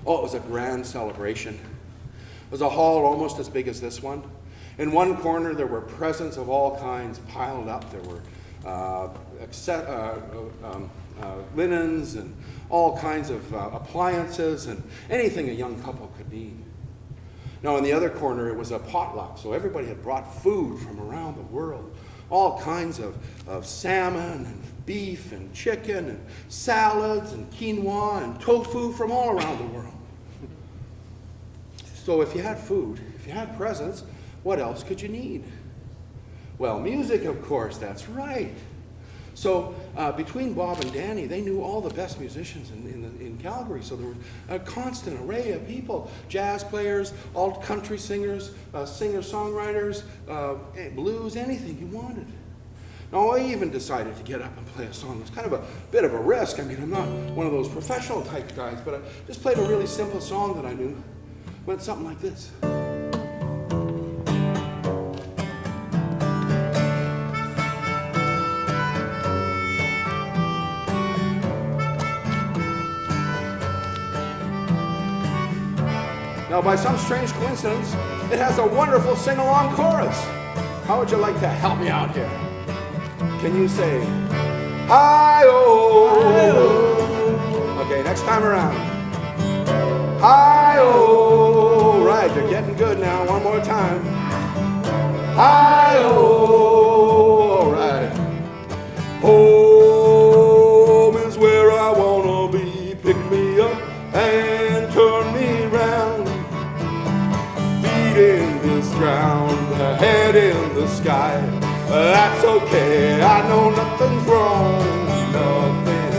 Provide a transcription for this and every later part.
Oh, it was a grand celebration. It was a hall almost as big as this one. In one corner, there were presents of all kinds piled up. There were linens and all kinds of appliances and anything a young couple could need. Now, in the other corner, it was a potluck, so everybody had brought food from around the world. All kinds of salmon and beef and chicken and salads and quinoa and tofu from all around the world. So if you had food, if you had presents, what else could you need? Well, music, of course, that's right. So between Bob and Danny, they knew all the best musicians in Calgary. So there was a constant array of people, jazz players, alt country singers, singer-songwriters, blues, anything you wanted. Now, I even decided to get up and play a song. It was kind of a bit of a risk. I mean, I'm not one of those professional type guys, but I just played a really simple song that I knew. It went something like this. Now, by some strange coincidence, it has a wonderful sing-along chorus. How would you like to help me out here? Can you say, hi-oh? Hi-oh. Okay, next time around. Hi-oh. Right, you're getting good now. One more time. Hi-oh. All right. Home is where I wanna be. Pick me up and turn me round. In this ground, head in the sky. That's okay, I know nothing's wrong, nothing.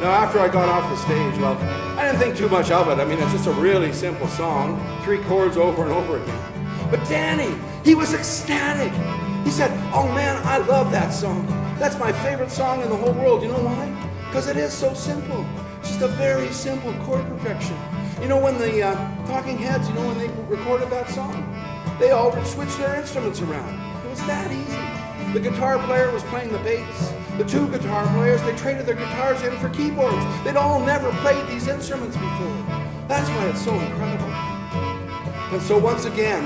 Now, after I got off the stage, well, I didn't think too much of it. I mean, it's just a really simple song, 3 chords over and over again. But Danny, he was ecstatic. He said, oh man, I love that song. That's my favorite song in the whole world. You know why? Because it is so simple. It's just a very simple chord progression. You know, when the Talking Heads, you know, when they recorded that song, they all switched their instruments around. It was that easy. The guitar player was playing the bass. The 2 guitar players, they traded their guitars in for keyboards. They'd all never played these instruments before. That's why it's so incredible. And so once again,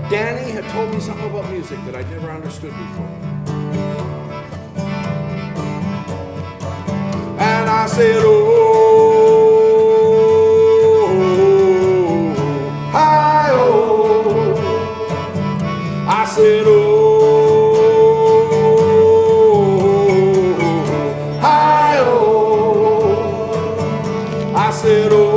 Danny had told me something about music that I'd never understood before. And I said, oh, hi-oh. I said, oh, hi-oh. I said, oh.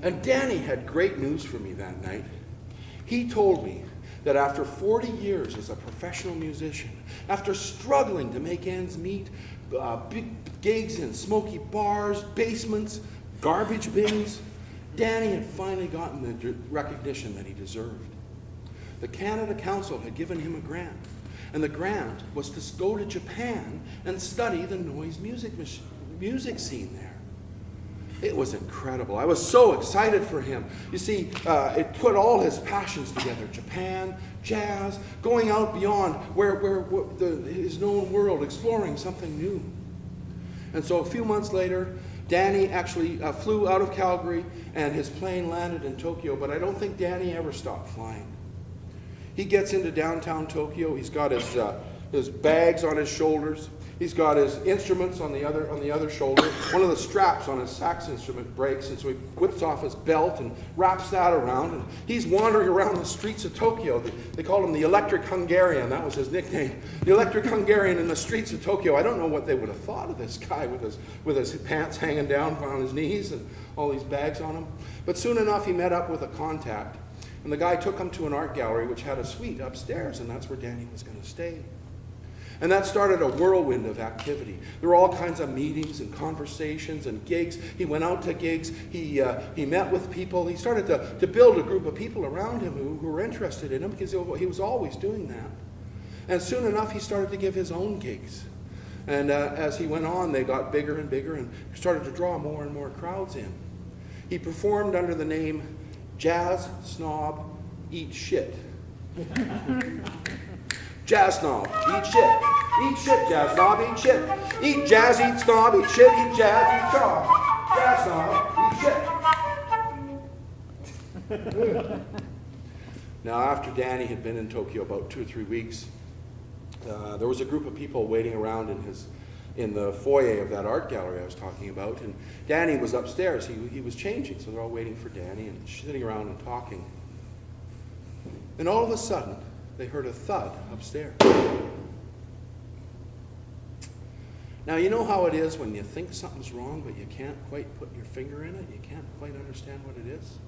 And Danny had great news for me that night. He told me that after 40 years as a professional musician, after struggling to make ends meet, big gigs in smoky bars, basements, garbage bins, Danny had finally gotten the recognition that he deserved. The Canada Council had given him a grant, and the grant was to go to Japan and study the noise music scene there. It was incredible. I was so excited for him. You see, it put all his passions together. Japan, jazz, going out beyond his known world, exploring something new. And so a few months later, Danny actually flew out of Calgary and his plane landed in Tokyo, but I don't think Danny ever stopped flying. He gets into downtown Tokyo. He's got his bags on his shoulders. He's got his instruments on the other shoulder. One of the straps on his sax instrument breaks, and so he whips off his belt and wraps that around. And he's wandering around the streets of Tokyo. They called him the Electric Hungarian. That was his nickname. The Electric Hungarian in the streets of Tokyo. I don't know what they would have thought of this guy with his pants hanging down on his knees and all these bags on him. But soon enough, he met up with a contact, and the guy took him to an art gallery which had a suite upstairs, and that's where Danny was going to stay. And that started a whirlwind of activity. There were all kinds of meetings and conversations and gigs. He went out to gigs. He met with people. He started to build a group of people around him who were interested in him, because he was always doing that. And soon enough, he started to give his own gigs. And as he went on, they got bigger and bigger and started to draw more and more crowds in. He performed under the name Jazz Snob Eat Shit. Jazz Snob, eat shit. Eat shit, Jazz Snob, eat shit. Eat jazz, eat snob, eat shit, eat jazz, eat snob. Jazz Snob, eat shit. Now, after Danny had been in Tokyo about 2 or 3 weeks, there was a group of people waiting around in the foyer of that art gallery I was talking about, and Danny was upstairs. He was changing, so they're all waiting for Danny and sitting around and talking. And all of a sudden, they heard a thud upstairs. Now, you know how it is when you think something's wrong, but you can't quite put your finger in it? You can't quite understand what it is?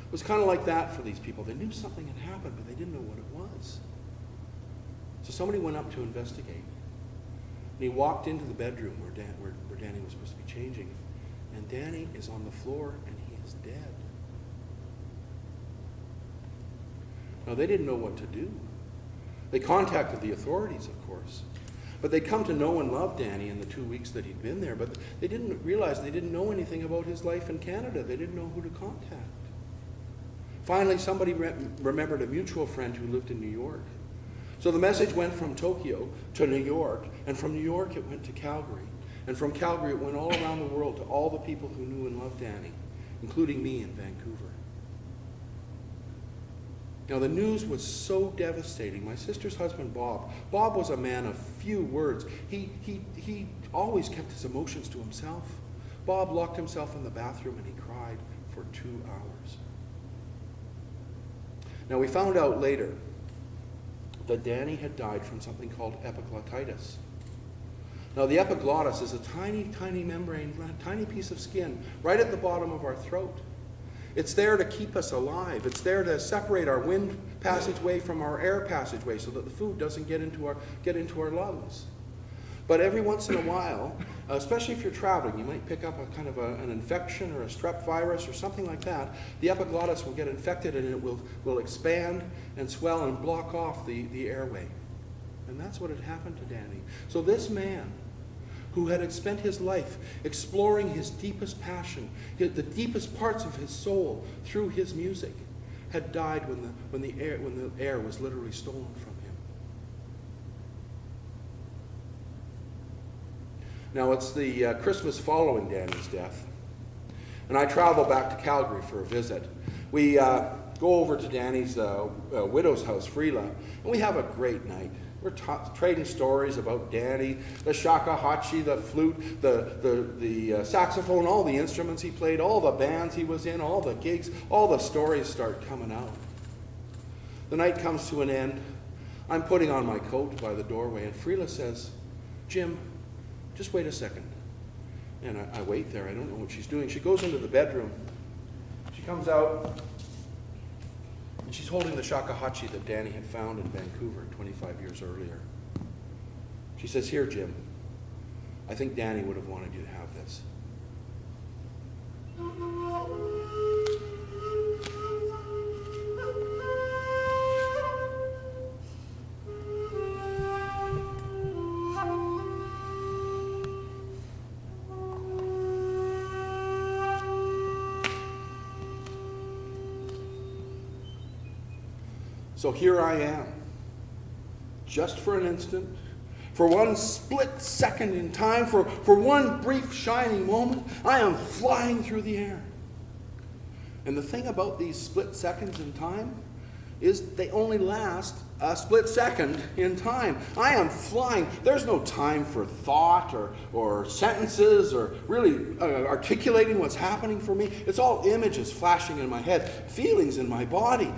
It was kind of like that for these people. They knew something had happened, but they didn't know what it was. So somebody went up to investigate. And he walked into the bedroom where Danny was supposed to be changing. And Danny is on the floor, and he is dead. Now, they didn't know what to do. They contacted the authorities, of course. But they'd come to know and love Danny in the 2 weeks that he'd been there. But they didn't realize they didn't know anything about his life in Canada. They didn't know who to contact. Finally, somebody remembered a mutual friend who lived in New York. So the message went from Tokyo to New York, and from New York it went to Calgary. And from Calgary it went all around the world to all the people who knew and loved Danny, including me in Vancouver. Now, the news was so devastating. My sister's husband, Bob was a man of few words. He always kept his emotions to himself. Bob locked himself in the bathroom and he cried for 2 hours. Now, we found out later that Danny had died from something called epiglottitis. Now, the epiglottis is a tiny, tiny membrane, tiny piece of skin right at the bottom of our throat. It's there to keep us alive. It's there to separate our wind passageway from our air passageway so that the food doesn't get into our lungs. But every once in a while, especially if you're traveling, you might pick up a kind of an infection or a strep virus or something like that. The epiglottis will get infected and it will expand and swell and block off the airway. And that's what had happened to Danny. So this man, who had spent his life exploring his deepest passion, the deepest parts of his soul through his music, had died when the air was literally stolen from him. Now, it's the Christmas following Danny's death, and I travel back to Calgary for a visit. We go over to Danny's widow's house, Vles, and we have a great night. We're trading stories about Danny, the shakuhachi, the flute, the saxophone, all the instruments he played, all the bands he was in, all the gigs, all the stories start coming out. The night comes to an end. I'm putting on my coat by the doorway, and Frila says, "Jim, just wait a second." And I wait there. I don't know what she's doing. She goes into the bedroom. She comes out. And she's holding the shakuhachi that Danny had found in Vancouver 25 years earlier. She says, "Here, Jim, I think Danny would have wanted you to have this." So here I am, just for an instant, for one split second in time, for one brief shining moment, I am flying through the air. And the thing about these split seconds in time is they only last a split second in time. I am flying. There's no time for thought or sentences or really articulating what's happening for me. It's all images flashing in my head, feelings in my body.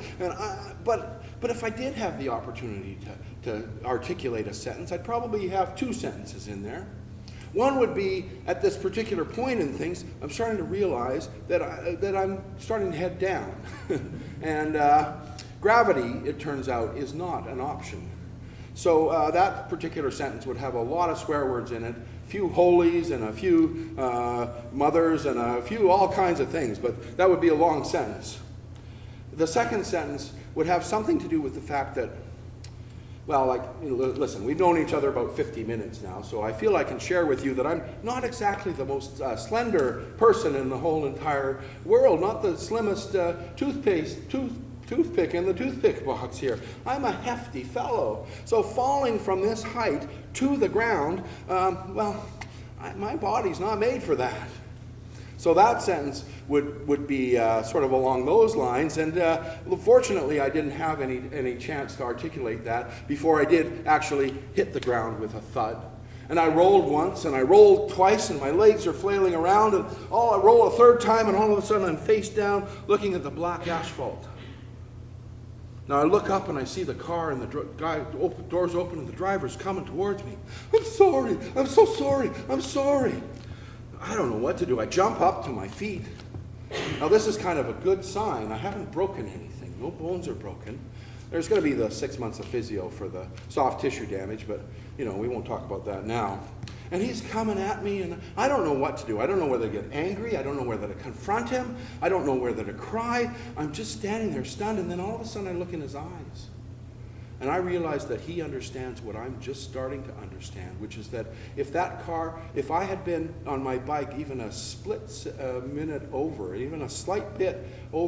But if I did have the opportunity to articulate a sentence, I'd probably have 2 sentences in there. One would be, at this particular point in things, I'm starting to realize that I'm starting to head down. And gravity, it turns out, is not an option. So that particular sentence would have a lot of swear words in it, a few holies and a few mothers and a few all kinds of things, but that would be a long sentence. The second sentence would have something to do with the fact that well, like, listen, we've known each other about 50 minutes now, so I feel I can share with you that I'm not exactly the most slender person in the whole entire world, not the slimmest toothpick in the toothpick box here. I'm a hefty fellow. So falling from this height to the ground, my body's not made for that. So that sentence would be sort of along those lines, and fortunately I didn't have any chance to articulate that before I did actually hit the ground with a thud. And I rolled once, and I rolled twice, and my legs are flailing around, and I roll a third time, and all of a sudden I'm face down looking at the black asphalt. Now I look up and I see the car and the doors open and the driver's coming towards me. I'm sorry, I'm so sorry, I'm sorry. I don't know what to do. I jump up to my feet. Now this is kind of a good sign. I haven't broken anything. No bones are broken. There's going to be the 6 months of physio for the soft tissue damage, but we won't talk about that now. And he's coming at me, and I don't know what to do. I don't know whether to get angry. I don't know whether to confront him. I don't know whether to cry. I'm just standing there stunned, and then all of a sudden I look in his eyes. And I realize that he understands what I'm just starting to understand, which is that if I had been on my bike even a split minute over, even a slight bit over,